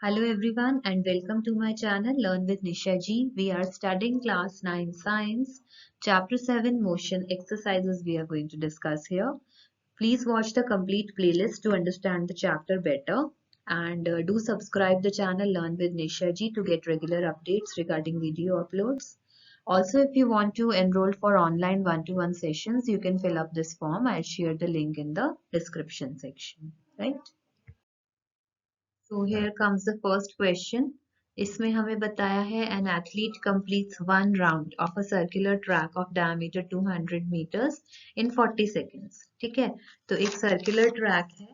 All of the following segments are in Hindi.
Hello everyone and welcome to my channel Learn with Nisha Ji. We are studying class 9 science chapter 7 motion exercises we are going to discuss here. Please watch the complete playlist to understand the chapter better and do subscribe the channel Learn with Nisha Ji to get regular updates regarding video uploads. Also, if you want to enroll for online one-to-one sessions, you can fill up this form. I'll share the link in the description section, right? So here comes the first question. इसमें हमें बताया है an athlete completes one round of a circular track of diameter 200 meters in 40 seconds. ठीक है, तो एक circular track है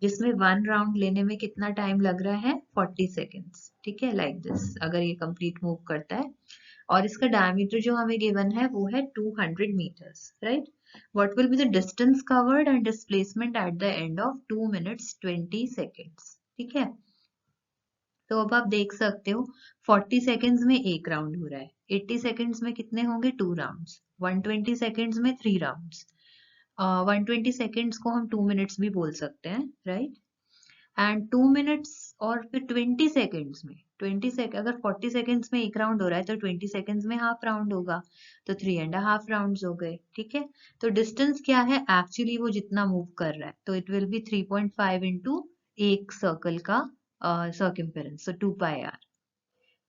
जिसमें one round लेने में कितना टाइम लग रहा है 40 seconds. ठीक है, like this अगर ये complete move करता है और इसका diameter जो हमें given है वो है 200 meters, right? What will be the distance covered and displacement at the end of 2 minutes 20 seconds? ठीक है, तो अब आप देख सकते हो 40 सेकेंड्स में एक राउंड हो रहा है, 80 सेकेंड्स में कितने होंगे 2 राउंड्स, 120 सेकेंड्स में 3 राउंड्स, 120 सेकेंड्स को हम 2 मिनट्स भी बोल सकते हैं, राइट? एंड 2 मिनट्स और फिर 20 सेकेंड्स में 20 सेकेंड, अगर 40 सेकेंड्स में एक राउंड हो रहा है तो 20 सेकेंड्स में हाफ राउंड होगा, तो 3.5 राउंड्स हो गए. ठीक है, तो डिस्टेंस क्या है एक्चुअली वो जितना मूव कर रहा है, तो इट विल बी 3.5 इंटू एक सर्कल का circumference, so 2 pi r.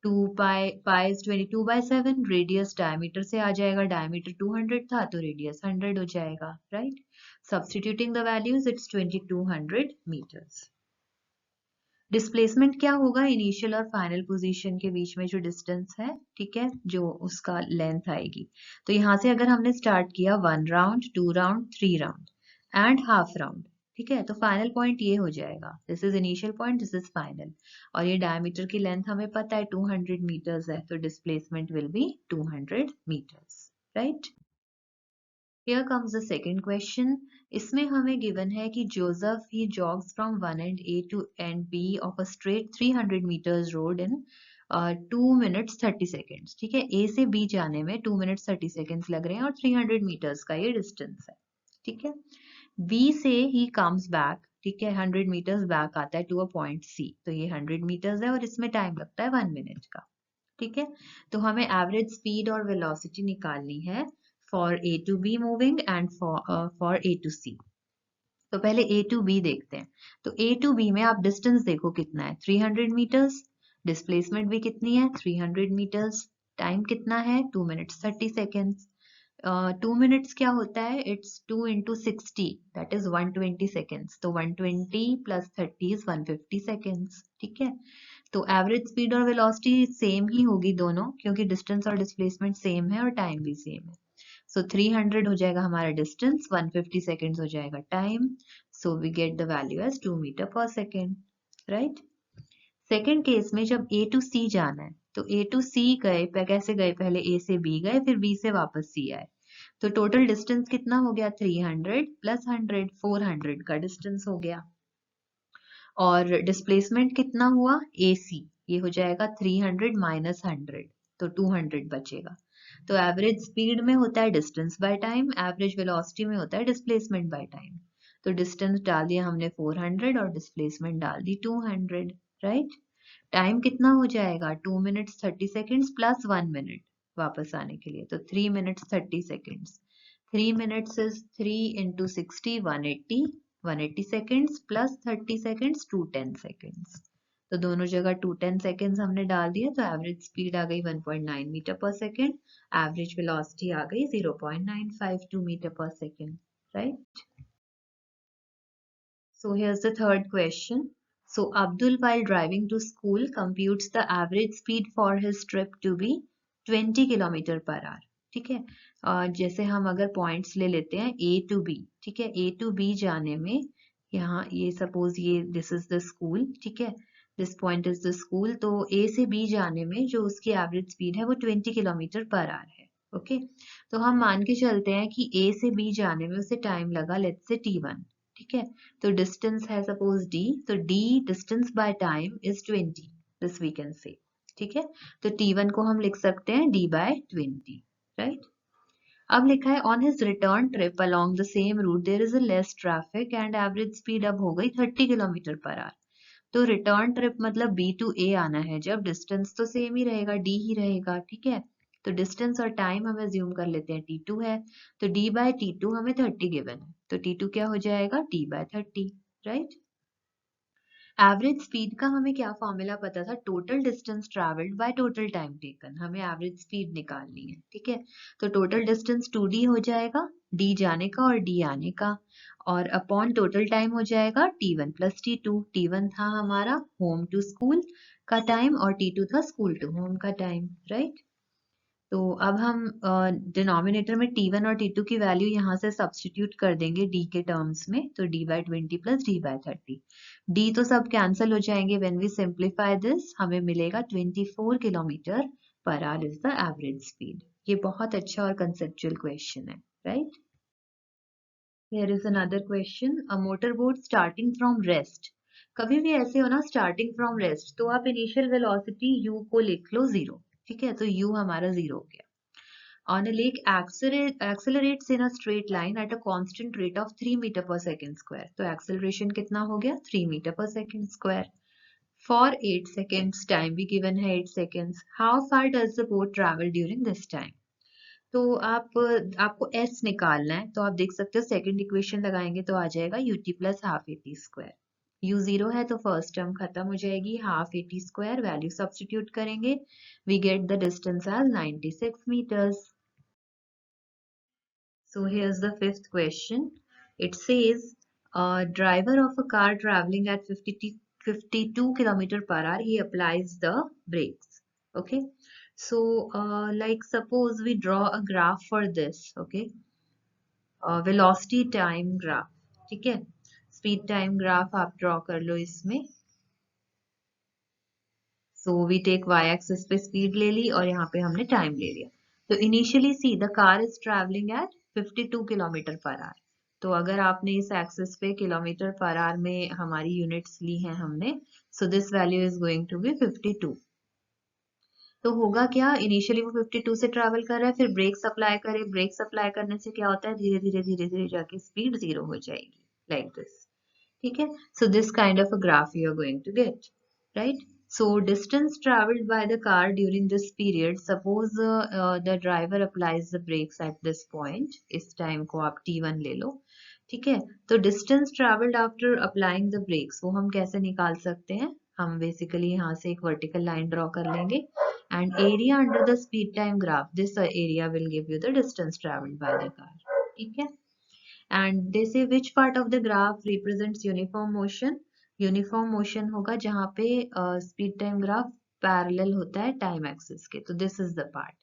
2 pi is 22/7. Radius diameter से आ जाएगा, डायमीटर 200 था तो रेडियस 100 हो जाएगा, right? Substituting the values it's 2200 meters. Displacement क्या होगा इनिशियल और फाइनल पोजीशन के बीच में जो डिस्टेंस है, ठीक है, जो उसका लेंथ आएगी. तो यहाँ से अगर हमने स्टार्ट किया 1 round 2 round 3 round and half round, ठीक है, तो फाइनल पॉइंट ये हो जाएगा, this is initial point, this is final, और ये डायमीटर की लेंथ हमें पता है 200 मीटर्स है, तो displacement will be 200 meters, right? Here comes the second question. इसमें हमें given है कि Joseph he jogs from one end A to end B of a straight 300 meters road in 2 minutes 30 seconds. ठीक है, A से B जाने में 2 minutes 30 seconds लग रहे हैं और 300 meters का ये distance है. ठीक है, B से he comes back, ठीक है, 100 meters back आता है to a point C. तो ये 100 meters है और इसमें टाइम लगता है 1 minute का. ठीक है, तो हमें एवरेज स्पीड और वेलोसिटी निकालनी है for A to B moving and for A to C. तो पहले A to B देखते हैं. तो A to B में आप डिस्टेंस देखो कितना है 300 मीटर्स, डिस्प्लेसमेंट भी कितनी है 300 मीटर्स, टाइम कितना है 2 मिनट्स 30 सेकेंड्स. 2 मिनट्स क्या होता है, it's 2 into 60 that is 120 seconds, तो 120 प्लस 30 इज 150 सेकेंड्स. ठीक है, तो एवरेज स्पीड और वेलोसिटी सेम ही होगी दोनों, क्योंकि डिस्टेंस और डिस्प्लेसमेंट सेम है और टाइम भी सेम है. सो 300 हो जाएगा हमारा डिस्टेंस, 150 सेकेंड्स हो जाएगा time, so we get the value as 2 meter per second, right? Second case में जब A to C जाना है, तो A to C गए, कैसे गए, पहले A से B गए फिर B से वापस C आए, तो टोटल डिस्टेंस कितना हो गया 300 प्लस 100 400 का डिस्टेंस हो गया. और डिस्प्लेसमेंट कितना हुआ AC, ये हो जाएगा 300 माइनस 100, तो 200 बचेगा. तो एवरेज स्पीड में होता है distance by time, average velocity में होता है डिस्प्लेसमेंट बाय टाइम. तो डिस्टेंस डाल दिया हमने 400 और डिस्प्लेसमेंट डाल दी 200, राइट? टाइम कितना हो जाएगा 2 मिनट्स 30 सेकेंड्स प्लस 1 मिनट वापस आने के लिए, तो 3 minutes 30 seconds. 3 minutes is 3 into 60 180 seconds plus 30 seconds 210 seconds. तो दोनों जगह 210 सेकेंड्स हमने डाल दिया, तो एवरेज स्पीड आ गई 1.9 metre per second, average velocity आ गई 0.952 metre per second, right? So here's the third question. So Abdul, while driving to school, computes the average speed for his trip to be 20 kilometre per our. ठीक है, जैसे हम अगर पॉइंट्स ले लेते हैं A to B, ठीक है, A to B जाने में यहाँ ये सपोज ये दिस इज द स्कूल, ठीक है, this point is the school, तो A से B जाने में जो उसकी एवरेज स्पीड है वो 20 किलोमीटर पर आवर है. ओके, तो हम मान के चलते हैं कि A से B जाने में उसे टाइम लगा लेट्स से T1. ठीक है, तो डिस्टेंस है सपोज D, तो D distance by time is 20, this we can say. ठीक है, तो T1 को हम लिख सकते हैं D बाय 20, राइट? अब लिखा है on his return trip along the same route there is a less traffic and average speed अब हो गई 30 किलोमीटर पर आवर. तो रिटर्न ट्रिप मतलब B to A आना है जब डिस्टेंस तो सेम ही रहेगा, D ही रहेगा, ठीक है। तो डिस्टेंस और टाइम हम एज्यूम कर लेते हैं T2 है, तो D by T2 हमें 30 गिवन है, तो T2 क्या हो जाएगा, D by 30, right. Average speed का हमें क्या फॉर्मूला पता था, total distance travelled by total time taken, हमें एवरेज स्पीड निकालनी है, ठीक है। तो टोटल डिस्टेंस 2D हो जाएगा, D जाने का और D आने का, और अपॉन टोटल टाइम हो जाएगा T1 प्लस T2। T1 था हमारा होम टू स्कूल का टाइम और T2 था स्कूल टू होम का टाइम, राइट। तो अब हम डिनोमिनेटर में T1 और T2 की वैल्यू यहाँ से सब्स्टिट्यूट कर देंगे D के टर्म्स में, तो D by 20 plus D by 30। D तो सब कैंसिल हो जाएंगे, व्हेन वी सिंप्लीफाई दिस हमें मिलेगा 24 kilometre per our is the average speed. ये बहुत अच्छा और कंसेप्चुअल क्वेश्चन है, right. Here is another question. A motorboat starting from rest. कभी भी ऐसे हो ना, स्टार्टिंग फ्रॉम रेस्ट, तो आप इनिशियल वेलोसिटी u को लिख लो 0, ठीक है, तो u हमारा 0 हो गया। On a lake accelerates in a straight line at a constant rate of 3 meter per second square. तो acceleration कितना हो गया, 3 meter per second square. For 8 seconds, time भी given है 8 seconds. How far does the boat travel during this time? तो आपको s निकालना है, तो आप देख सकते हो सेकंड इक्वेशन लगाएंगे तो आ जाएगा ut plus half a t square. u 0 है तो फर्स्ट टर्म खत्म हो जाएगी, half a t square value substitute करेंगे, we get the distance as 96 meters. So here's the fifth question. It says a driver of a car traveling at 52 kilometer per hour, he applies the brakes. Okay. So like suppose we draw a graph for this. Okay. Velocity time graph. ठीक है. Speed time graph आप draw कर लो इसमें. So we take y-axis पे speed ले ली और यहाँ पे हमने time ले लिया. तो initially see the car is traveling at 52 kilometre per hour. तो अगर आपने इस एक्सिस पे किलोमीटर पर आवर में हमारी यूनिट्स ली हैं हमने, so this value is going to be 52। तो होगा क्या, इनिशियली वो 52 से ट्रैवल कर रहा है, फिर ब्रेक्स अप्लाई करे, ब्रेक्स अप्लाई करने से क्या होता है, धीरे धीरे धीरे धीरे जाके स्पीड 0 हो जाएगी, लाइक दिस, ठीक है। So this kind of a graph you are going to get, right. So distance traveled by the car during this period, suppose the driver applies the brakes at this point, इस टाइम को आप T1 ले लो, ठीक है। तो distance traveled after applying the brakes वो हम कैसे निकाल सकते हैं, हम बेसिकली यहाँ से एक वर्टिकल लाइन ड्रॉ कर लेंगे and area under the speed time graph, this area will give you the distance traveled by the car, ठीक है। And they say which part of the graph represents uniform motion, uniform motion होगा जहां पे स्पीड टाइम ग्राफ पैरेलल होता है टाइम एक्सिस के, तो दिस इज द पार्ट,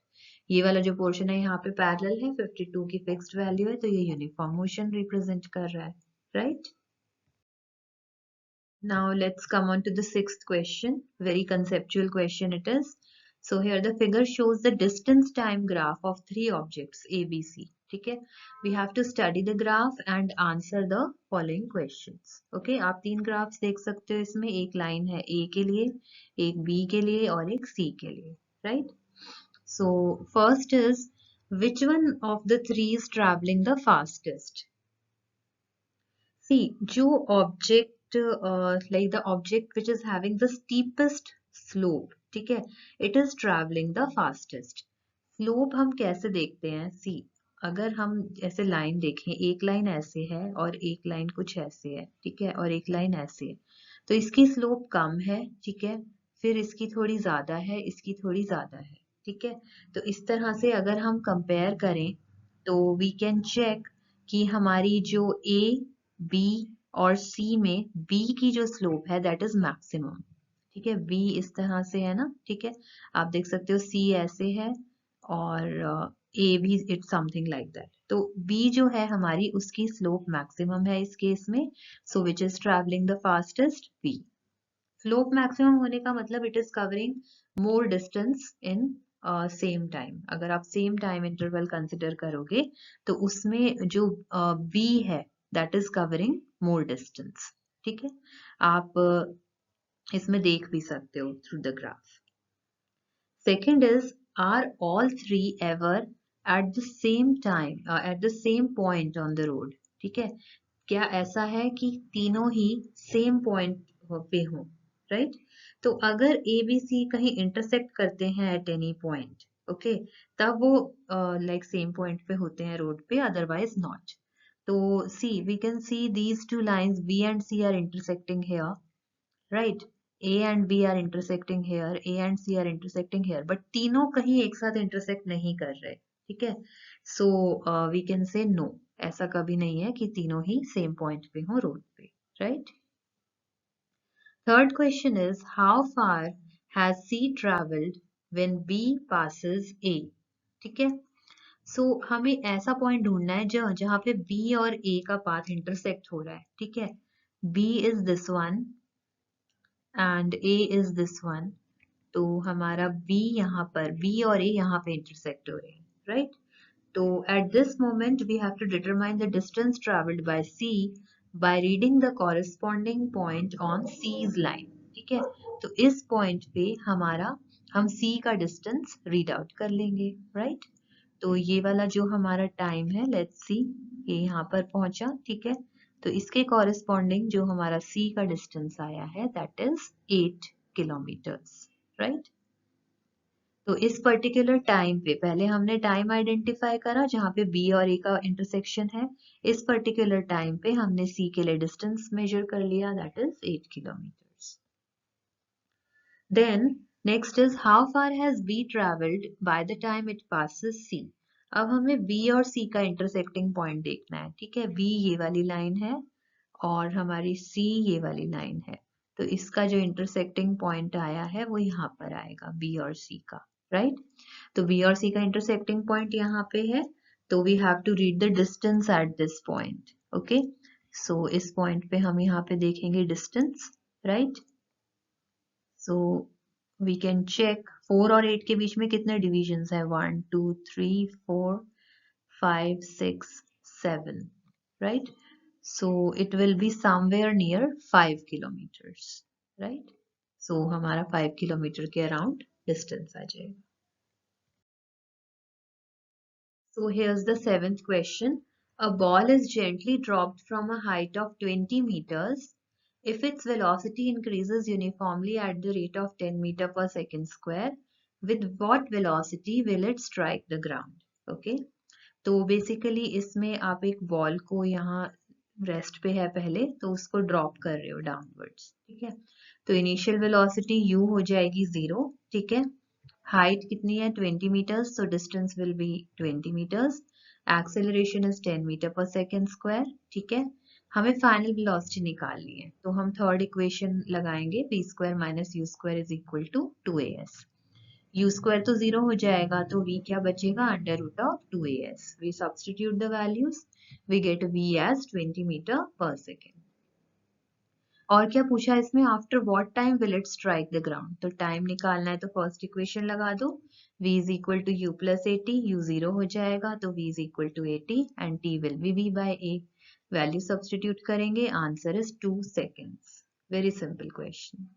ये वाला जो पोर्शन है यहाँ पे पैरेलल है, 52 की फिक्स्ड वैल्यू है, तो ये यूनिफॉर्म मोशन रिप्रेजेंट कर रहा है, right. Now let's come on to the sixth question, very conceptual question it is. So here the figure shows the distance time graph of three objects A, B, C. ठीक है, we have to study the graph and answer the following questions. Okay, आप तीन ग्राफ्स देख सकते हो इसमें, एक लाइन है A के लिए, एक B के लिए और एक C के लिए, right? So first is which one of the three is traveling the fastest? See, जो object like the object which is having the steepest slope, ठीक है, it is traveling the fastest. Slope हम कैसे देखते हैं, see, अगर हम ऐसे लाइन देखें, एक लाइन ऐसे है और एक लाइन कुछ ऐसे है, ठीक है, और एक लाइन ऐसे है, तो इसकी स्लोप कम है, ठीक है, फिर इसकी थोड़ी ज्यादा है, इसकी थोड़ी ज्यादा है, ठीक है। तो इस तरह से अगर हम कंपेयर करें तो वी कैन चेक कि हमारी जो ए, बी और सी में बी की जो स्लोप है दैट इज मैक्सिमम, ठीक है। बी इस तरह से है ना, ठीक है, आप देख सकते हो सी ऐसे है और ए भी इट्स समथिंग लाइक दैट, तो बी जो है हमारी उसकी स्लोप मैक्सिमम है इस केस में, so which is travelling the fastest, B. Slope maximum होने का मतलब it is covering more distance in same time, अगर आप सेम टाइम इंटरवल कंसिडर करोगे तो उसमें जो बी है that is covering more distance, ठीक है। आप इसमें देख भी सकते हो through the graph. Second is are all three ever at the same time at the same point on the road, ठीक है, क्या ऐसा है कि तीनों ही सेम पॉइंट पे हों, राइट। तो अगर ए बी सी कहीं इंटरसेक्ट करते हैं एट एनी पॉइंट, ओके, तब वो लाइक सेम पॉइंट पे होते हैं रोड पे, अदरवाइज नॉट। तो see we can see these two lines B and C are intersecting here, right. A and B are intersecting here, A and C are intersecting here, but तीनों कहीं एक साथ intersect नहीं कर रहे, ठीक है। So we can say no, ऐसा कभी नहीं है कि तीनों ही same point पे हो रोड पे, right? Third question is how far has C traveled when B passes A? ठीक है। So हमें ऐसा point ढूंढना है जहाँ पे B और A का path intersect हो रहा है, ठीक है। B is this one and A is this one. तो हमारा B यहाँ पर, B और A यहाँ पे intersect हो रहे हैं, right? तो at this moment we have to determine the distance traveled by C by reading the corresponding point on C's line, ठीक है। तो इस point पे हम C का distance read out कर लेंगे, right? तो ये वाला जो हमारा टाइम है, लेट्स सी, ये यहाँ पर पहुंचा, ठीक है। तो इसके कॉरेस्पॉन्डिंग जो हमारा C का डिस्टेंस आया है दैट इज 8 किलोमीटर्स, राइट। तो इस पर्टिकुलर टाइम पे पहले हमने टाइम आइडेंटिफाई करा जहाँ पे B और A का इंटरसेक्शन है। इस पर्टिकुलर टाइम पे हमने C के लिए डिस्टेंस मेजर कर लिया, that is 8 kilometers. Then next is how far has B travelled by the time it passes C। अब हमें B और C का इंटरसेक्टिंग पॉइंट देखना है, ठीक है। B ये वाली लाइन है और हमारी C ये वाली लाइन है। तो इसका जो इंटरसेक्टिंग पॉइंट आया है वो यहाँ पर आएगा B और C का, राइट। तो B और C का इंटरसेक्टिंग पॉइंट यहाँ पे है, तो we have to read the distance at this point, okay. So इस पॉइंट पे हम यहाँ पे देखेंगे distance, right. So we can check 4 और 8 के बीच में कितने डिविजन्स है, 1 2 3 4 5 6 7, right? So it will be somewhere near 5 kilometers, right? So हमारा 5 किलोमीटर के अराउंड डिस्टेंस आ जाएगा। So here's the seventh question. A ball is gently dropped from a height of 20 meters. If its velocity increases uniformly at the rate of 10 meter per second square, with what velocity will it strike the ground? Okay. तो बेसिकली इसमें आप एक बॉल को यहाँ रेस्ट पे है पहले, तो उसको ड्रॉप कर रहे हो डाउनवर्ड्स, ठीक है। तो इनिशियल वेलोसिटी u हो जाएगी 0, ठीक है। हाइट कितनी है 20 metres, so distance will be 20 meters. Acceleration is 10 meter per second square, ठीक है। हमें फाइनल वेलोसिटी निकालनी है, तो हम थर्ड इक्वेशन लगाएंगे, v square minus u square is equal to 2as. u square तो 0 हो जाएगा, तो v क्या बचेगा, under root of 2as. We substitute the values, we get v as 20 meter per second. और क्या पूछा इसमें, after what time will it strike the ground. तो टाइम निकालना है तो फर्स्ट इक्वेशन लगा दो, v is equal to u plus 80, u 0 हो जाएगा, तो v is equal to 80 and t will be v by a। Value substitute करेंगे, answer is 2 seconds. Very simple question.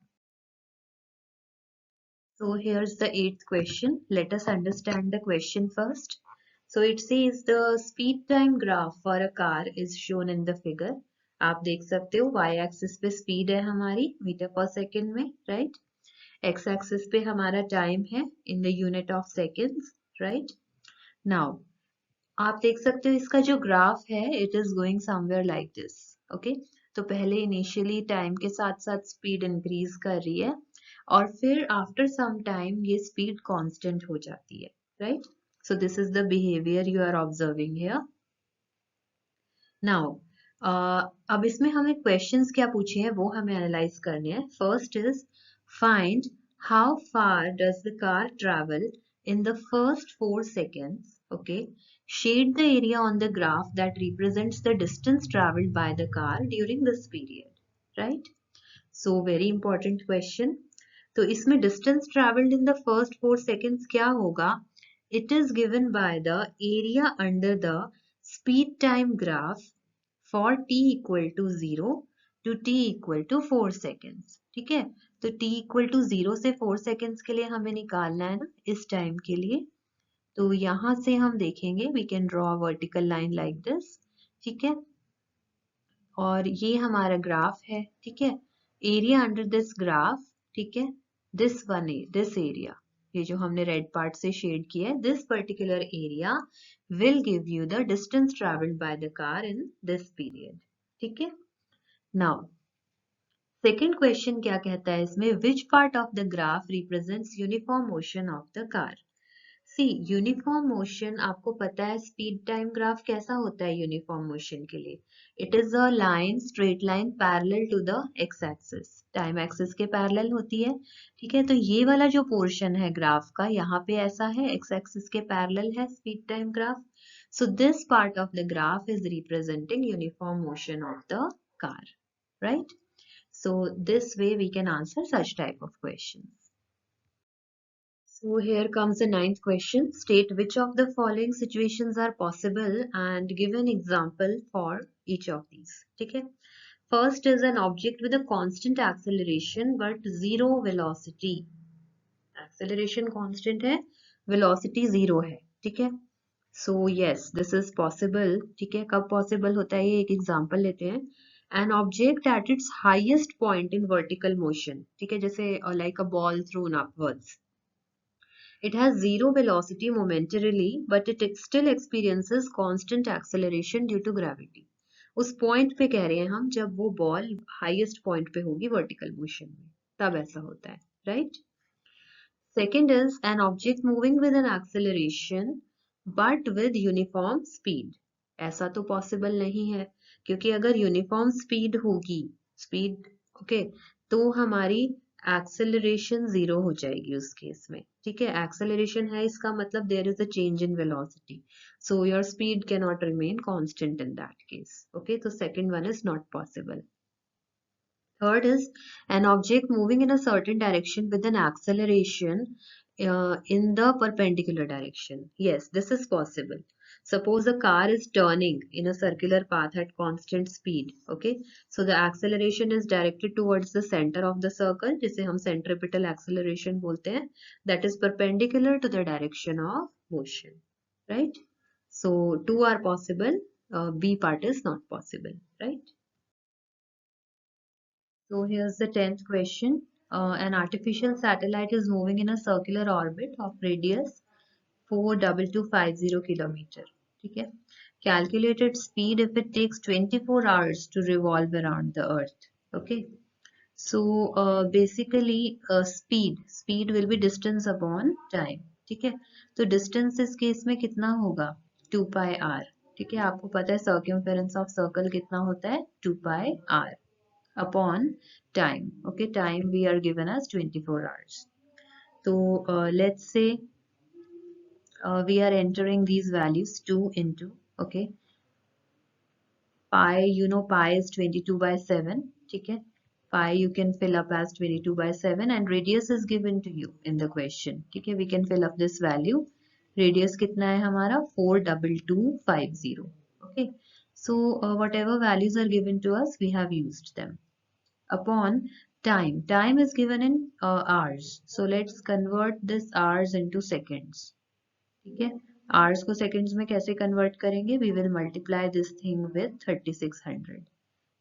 So here's the eighth question. Let us understand the question first. So it says the speed time graph for a car is shown in the figure. आप देख सकते हो y एक्सिस पे स्पीड है हमारी मीटर पर सेकेंड में, राइट। x एक्सिस पे हमारा टाइम है in the unit of seconds, right. Now आप देख सकते हो इसका जो ग्राफ है it is going somewhere like this, okay. तो पहले इनिशियली टाइम के साथ साथ स्पीड इंक्रीज कर रही है और फिर आफ्टर सम टाइम ये स्पीड कांस्टेंट हो जाती है, right. So this is the behaviour you are observing here. Now अब इसमें हमें क्वेश्चंस क्या पूछे हैं वो हमें एनालाइज करने हैं। First is find how far does the car travel in the first 4 seconds, okay. Shade the area on the graph that represents the distance traveled by the car during this period, right? So very important question. तो इसमें distance traveled in the first 4 seconds क्या होगा? It is given by the area under the speed time graph for t equal to 0 to t equal to 4 seconds, ठीक है। तो t equal to 0 से 4 seconds के लिए हमें निकालना है ना इस टाइम के लिए। तो यहाँ से हम देखेंगे, we can draw a vertical line like this, ठीक है। और ये हमारा ग्राफ है, ठीक है। एरिया अंडर दिस ग्राफ, ठीक है, दिस एरिया, ये जो हमने रेड पार्ट से शेड किया है, this particular area will give you the distance travelled by the car in this period, ठीक है। नाउ सेकेंड क्वेश्चन क्या कहता है इसमें, which part of the graph represents uniform motion of the car. See uniform motion, आपको पता है स्पीड टाइम ग्राफ कैसा होता है यूनिफॉर्म मोशन के लिए, it is a line, straight line parallel to the X axis, time axis के पैरेलल होती है, ठीक है। तो ये वाला जो पोर्शन है ग्राफ का, यहाँ पे ऐसा है, एक्स एक्सिस के पैरेलल है speed time graph, so this part of the graph is representing uniform motion of the car, right. So this way we can answer such type of questions. So here comes the ninth question. State which of the following situations are possible and give an example for each of these. ठीक है. First is an object with a constant acceleration but zero velocity. Acceleration constant है, velocity zero है, ठीक है. So yes, this is possible. ठीक है, कब possible होता है ये एक example लेते हैं. An object at its highest point in vertical motion, ठीक है, जैसे like a ball thrown upwards. It has zero velocity momentarily, but it still experiences constant acceleration due to gravity. उस point पे कह रहे हैं हम जब वो ball highest point पे होगी vertical motion में, तब ऐसा होता है, right? Second is an object moving with an acceleration but with uniform speed. ऐसा तो possible नहीं है, क्योंकि अगर uniform speed होगी, speed, okay, तो हमारी acceleration zero हो जाएगी उस केस में, ठीक है। acceleration है इसका मतलब there is a change in velocity, so your speed cannot remain constant in that case, okay, so second one is not possible. Third is an object moving in a certain direction with an acceleration in the perpendicular direction. Yes, this is possible. Suppose a car is turning in a circular path at constant speed. Okay, so the acceleration is directed towards the center of the circle, जिसे हम centripetal acceleration बोलते हैं, that is perpendicular to the direction of motion. Right? So two are possible. B part is not possible. Right? So here's the 10th question. An artificial satellite is moving in a circular orbit of radius 42250 kilometer. ठीक है? Calculated speed if it takes 24 hours to revolve around the Earth. Okay. So basically speed will be distance upon time. ठीक है? तो distance इस केस में कितना होगा? 2 pi r. ठीक है? आपको पता है circumference of circle कितना होता है? 2 pi r. Upon time. Okay, time we are given as 24 hours. So let's say we are entering these values 2 into, okay, pi, you know pi is 22 by 7, okay, pi you can fill up as 22 by 7 and radius is given to you in the question, okay, we can fill up this value. Radius कितना है हमारा 42250, okay, so whatever values are given to us we have used them. Upon time, time is given in hours, so let's convert this hours into seconds. ठीक है, hours को seconds में कैसे convert करेंगे? We will multiply this thing with 3600.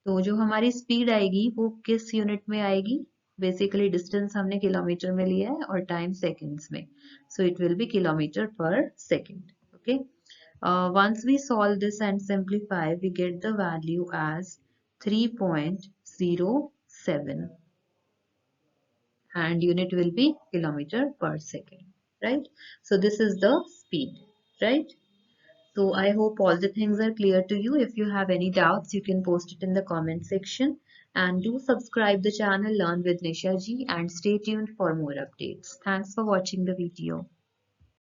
तो जो हमारी speed आएगी वो किस unit में आएगी? Basically distance हमने किलोमीटर में लिया है और time seconds में, so it will be kilometer per second. Okay. Once we solve this and simplify, we get the value as 3.07 and unit will be kilometer per second, right? So this is the speed, right? So I hope all the things are clear to you. If you have any doubts, you can post it in the comment section and do subscribe the channel Learn with Nisha ji and stay tuned for more updates. Thanks for watching the video.